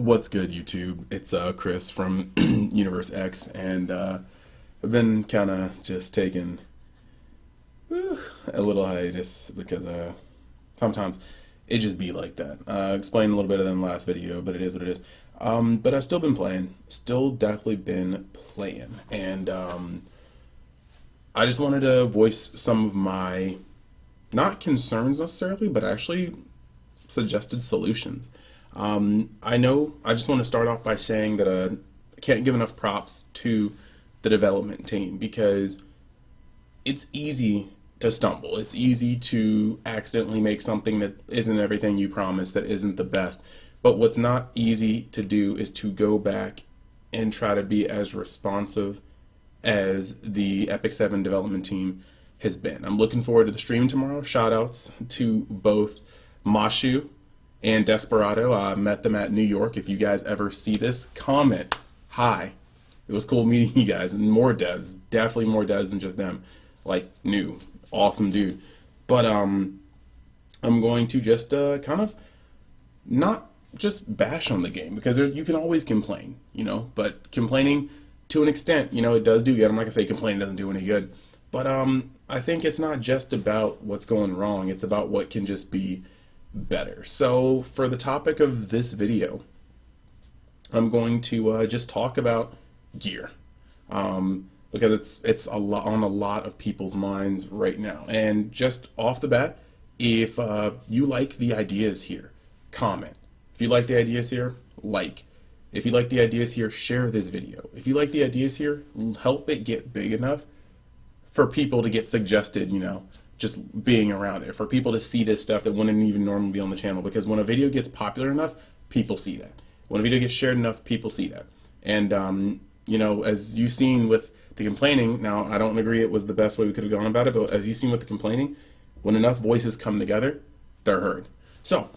What's good, YouTube? It's Chris from UniXX, and I've been kind of just taking a little hiatus because sometimes it just be like that. Explained a little bit of that in the last video, but it is what it is. But I've still been playing, still definitely been playing, and I just wanted to voice some of my not concerns necessarily, but actually suggested solutions. I know I just want to start off by saying that I can't give enough props to the development team because it's easy to stumble. It's easy to accidentally make something that isn't everything you promised, that isn't the best. But what's not easy to do is to go back and try to be as responsive as the Epic 7 development team has been. I'm looking forward to the stream tomorrow. Shout outs to both Mashu and Desperado. I met them at New York. If you guys ever see this, comment hi. It was cool meeting you guys, and more devs, definitely more devs than just them. Like new, awesome dude. But I'm going to just kind of not just bash on the game because you can always complain, but complaining to an extent, it does do good. I'm not gonna say complaining doesn't do any good, but I think it's not just about what's going wrong. It's about what can just be better. So for the topic of this video, I'm going to just talk about gear, because it's a lot on a lot of people's minds right now. And just off the bat, if you like the ideas here, comment. If you like the ideas here, like. If you like the ideas here, share this video. If you like the ideas here, help it get big enough for people to get suggested, just being around it, for people to see this stuff that wouldn't even normally be on the channel. Because when a video gets popular enough, people see that. When a video gets shared enough, people see that. And, as you've seen with the complaining, now I don't agree it was the best way we could have gone about it, but as you've seen with the complaining, when enough voices come together, they're heard. So,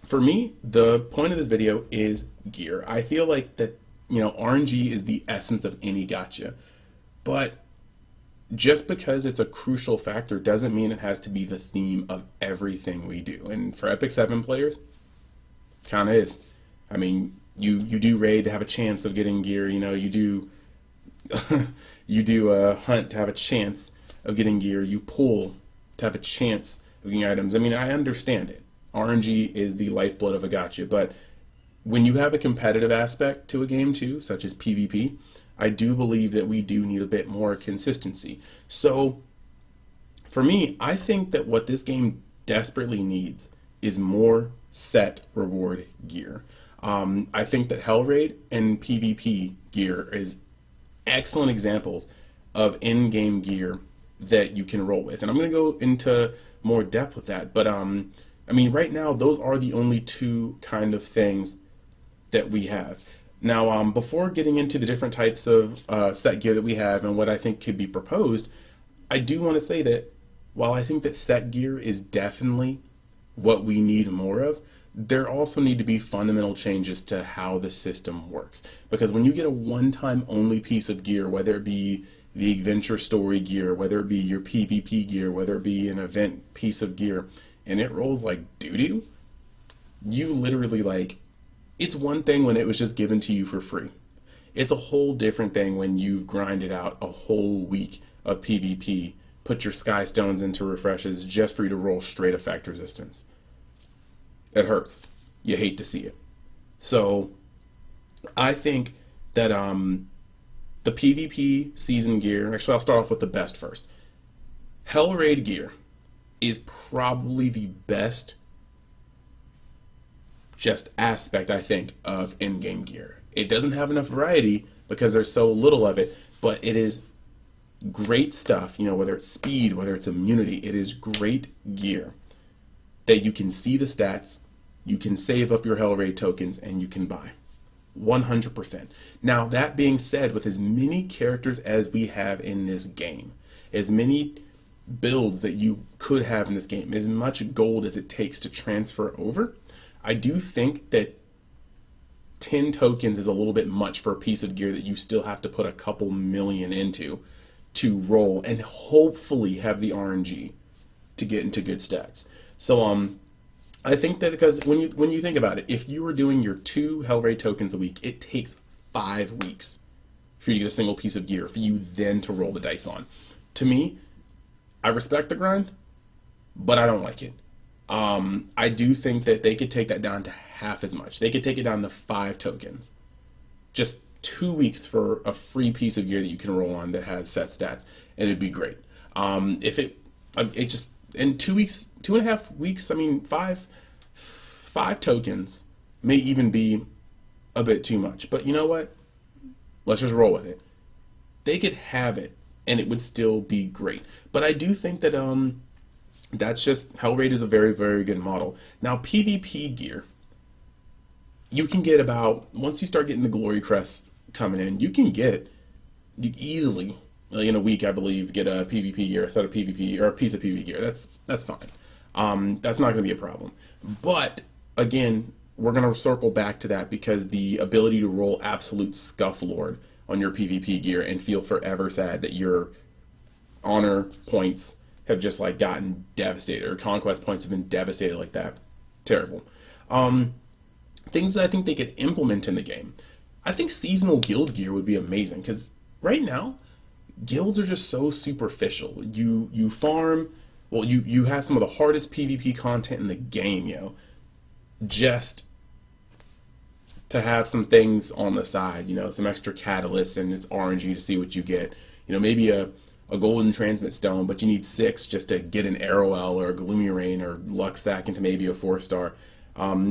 for me, the point of this video is gear. I feel like that, RNG is the essence of any gacha. But just because it's a crucial factor doesn't mean it has to be the theme of everything we do. And for Epic 7 players, kind of is. I mean, you do raid to have a chance of getting gear. You do you do hunt to have a chance of getting gear. You pull to have a chance of getting items. I mean, I understand it. RNG is the lifeblood of a gacha, but when you have a competitive aspect to a game too, such as PvP, I do believe that we do need a bit more consistency. So for me, I think that what this game desperately needs is more set reward gear. I think that Hell Raid and PvP gear is excellent examples of in-game gear that you can roll with. And I'm going to go into more depth with that, but right now, those are the only two kind of things that we have. Now, before getting into the different types of set gear that we have and what I think could be proposed, I do want to say that while I think that set gear is definitely what we need more of, there also need to be fundamental changes to how the system works. Because when you get a one-time only piece of gear, whether it be the adventure story gear, whether it be your PvP gear, whether it be an event piece of gear, and it rolls like doo-doo, you literally it's one thing when it was just given to you for free. It's a whole different thing when you've grinded out a whole week of PvP, put your sky stones into refreshes just for you to roll straight effect resistance. It hurts. You hate to see it. So I think that the PvP season gear, actually I'll start off with the best first. Hell Raid gear is probably the best just aspect, I think, of in-game gear. It doesn't have enough variety because there's so little of it, but it is great stuff, whether it's speed, whether it's immunity, it is great gear that you can see the stats, you can save up your Hell Raid tokens, and you can buy. 100%. Now, that being said, with as many characters as we have in this game, as many builds that you could have in this game, as much gold as it takes to transfer over, I do think that 10 tokens is a little bit much for a piece of gear that you still have to put a couple million into to roll and hopefully have the RNG to get into good stats. So I think that because when you think about it, if you were doing your 2 Hellraid tokens a week, it takes 5 weeks for you to get a single piece of gear for you then to roll the dice on. To me, I respect the grind, but I don't like it. I do think that they could take that down to half as much. They could take it down to 5 tokens. Just 2 weeks for a free piece of gear that you can roll on that has set stats, and it'd be great. If it just in 2 weeks, 2.5 weeks. I mean, five tokens may even be a bit too much. But you know what? Let's just roll with it. They could have it, and it would still be great. But I do think that that's just Hellraid is a very, very good model. Now PvP gear, you can get about once you start getting the glory crest coming in, you easily in a week, I believe, get a PvP gear, a set of PvP or a piece of PvP gear. That's fine. That's not going to be a problem. But again, we're going to circle back to that because the ability to roll absolute scuff lord on your PvP gear and feel forever sad that your honor points have just like gotten devastated or conquest points have been devastated like that. Terrible. Things that I think they could implement in the game. I think seasonal guild gear would be amazing because right now guilds are just so superficial. You farm, well, you have some of the hardest PvP content in the game, just to have some things on the side, some extra catalysts and it's RNG to see what you get. Maybe a golden transmit stone, but you need 6 just to get an Arrowell or a Gloomy Rain or Luck Sack into maybe a 4-star.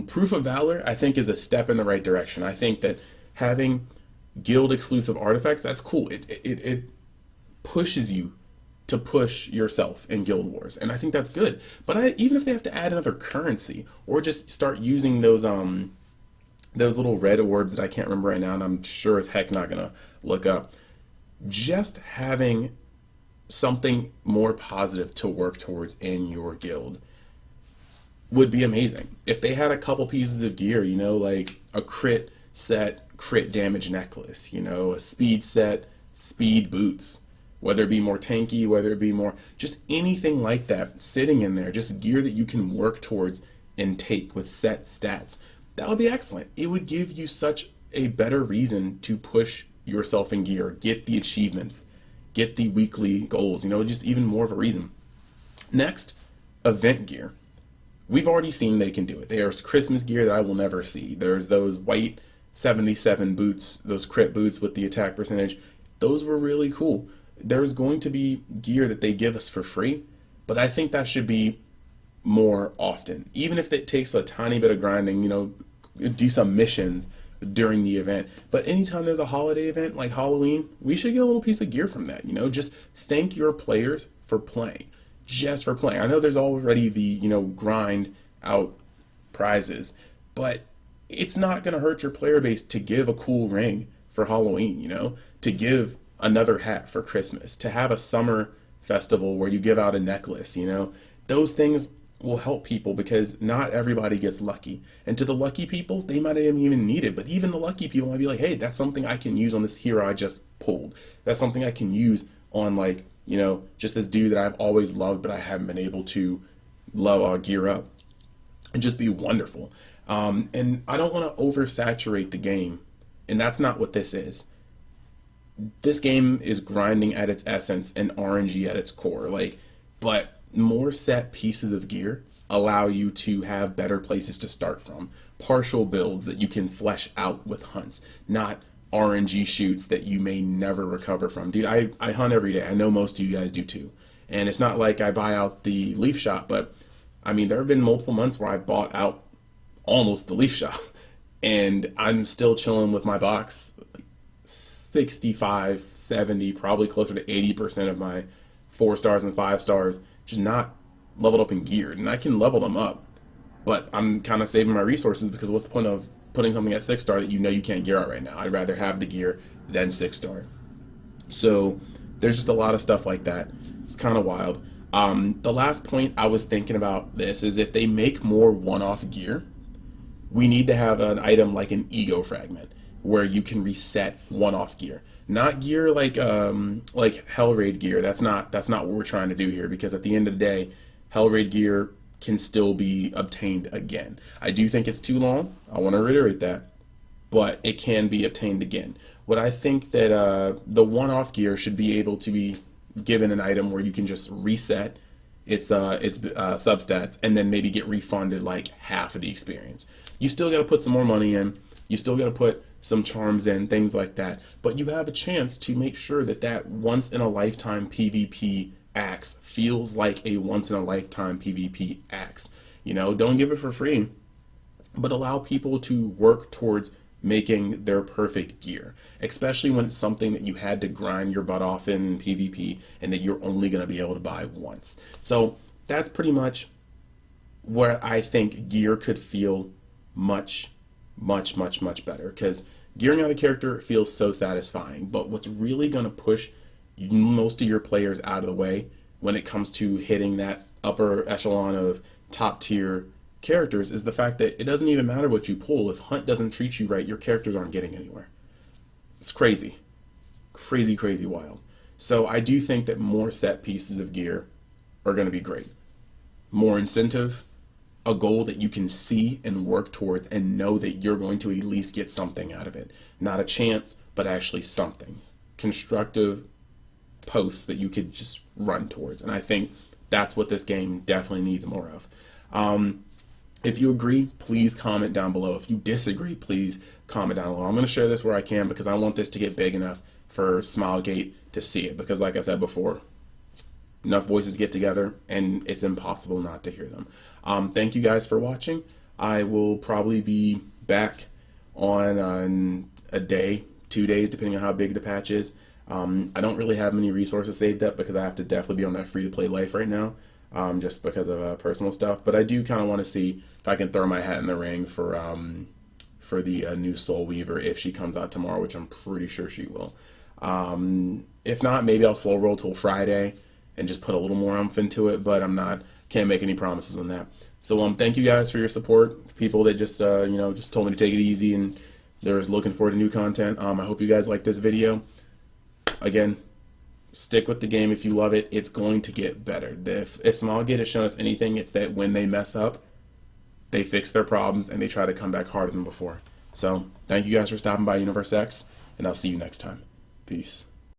Proof of Valor, I think, is a step in the right direction. I think that having guild exclusive artifacts, that's cool. It pushes you to push yourself in Guild Wars, and I think that's good. But even if they have to add another currency or just start using those little red orbs that I can't remember right now, and I'm sure as heck not gonna look up, just having something more positive to work towards in your guild would be amazing. If they had a couple pieces of gear, like a crit set, crit damage necklace, a speed set, speed boots, whether it be more tanky, whether it be more, just anything like that sitting in there, just gear that you can work towards and take with set stats, that would be excellent. It would give you such a better reason to push yourself in gear, get the achievements, get the weekly goals, just even more of a reason. Next, event gear. We've already seen they can do it. There's Christmas gear that I will never see. There's those white 77 boots, those crit boots with the attack percentage. Those were really cool. There's going to be gear that they give us for free, but I think that should be more often. Even if it takes a tiny bit of grinding, do some missions during the event. But anytime there's a holiday event like Halloween, we should get a little piece of gear from that. Just thank your players for playing. Just for playing. I know there's already the, grind out prizes, but it's not going to hurt your player base to give a cool ring for Halloween, to give another hat for Christmas, to have a summer festival where you give out a necklace, those things will help people because not everybody gets lucky. And to the lucky people, they might not even need it, but even the lucky people might be like, hey, that's something I can use on this hero I just pulled. That's something I can use on just this dude that I've always loved, but I haven't been able to gear up and just be wonderful. And I don't want to oversaturate the game, and that's not what this is. This game is grinding at its essence and RNG at its core, but more set pieces of gear allow you to have better places to start from. Partial builds that you can flesh out with hunts, not RNG shoots that you may never recover from. Dude, I hunt every day. I know most of you guys do too. And it's not like I buy out the leaf shop, but I mean, there have been multiple months where I bought out almost the leaf shop and I'm still chilling with my box 65, 70, probably closer to 80% of my 4-stars and 5-stars just not leveled up and geared. And I can level them up, but I'm kind of saving my resources because what's the point of putting something at 6-star that you can't gear out right now? I'd rather have the gear than 6-star. So there's just a lot of stuff like that. It's kind of wild. The last point I was thinking about this is if they make more one-off gear, we need to have an item like an ego fragment where you can reset one-off gear. Not gear like Hellraid gear. That's not what we're trying to do here, because at the end of the day, Hellraid gear can still be obtained again. I do think it's too long. I want to reiterate that, but it can be obtained again. What I think that the one-off gear should be able to be given an item where you can just reset its substats and then maybe get refunded like half of the experience. You still got to put some more money in. You still got to put some charms in, things like that. But you have a chance to make sure that that once in a lifetime PvP axe feels like a once in a lifetime PvP axe. You know, don't give it for free, but allow people to work towards making their perfect gear, especially when it's something that you had to grind your butt off in PvP and that you're only going to be able to buy once. So that's pretty much where I think gear could feel much better, because gearing out a character feels so satisfying, but what's really going to push most of your players out of the way when it comes to hitting that upper echelon of top tier characters is the fact that it doesn't even matter what you pull. If Hunt doesn't treat you right, your characters aren't getting anywhere. It's crazy wild. So I do think that more set pieces of gear are going to be great. More incentive, a goal that you can see and work towards and know that you're going to at least get something out of it. Not a chance, but actually something. Constructive posts that you could just run towards. And I think that's what this game definitely needs more of. If you agree, please comment down below. If you disagree, please comment down below. I'm going to share this where I can because I want this to get big enough for Smilegate to see it. Because like I said before, enough voices get together and it's impossible not to hear them. Thank you guys for watching. I will probably be back on a day, 2 days, depending on how big the patch is. I don't really have many resources saved up because I have to definitely be on that free-to-play life right now. Just because of personal stuff, but I do kind of want to see if I can throw my hat in the ring for the new Soul Weaver if she comes out tomorrow, which I'm pretty sure she will. If not, maybe I'll slow roll till Friday and just put a little more oomph into it, but can't make any promises on that. So thank you guys for your support. People that just just told me to take it easy and they're looking forward to new content. I hope you guys like this video. Again, stick with the game if you love it. It's going to get better. If Smilegate has shown us anything, it's that when they mess up, they fix their problems and they try to come back harder than before. So thank you guys for stopping by UniXGaming, and I'll see you next time. Peace.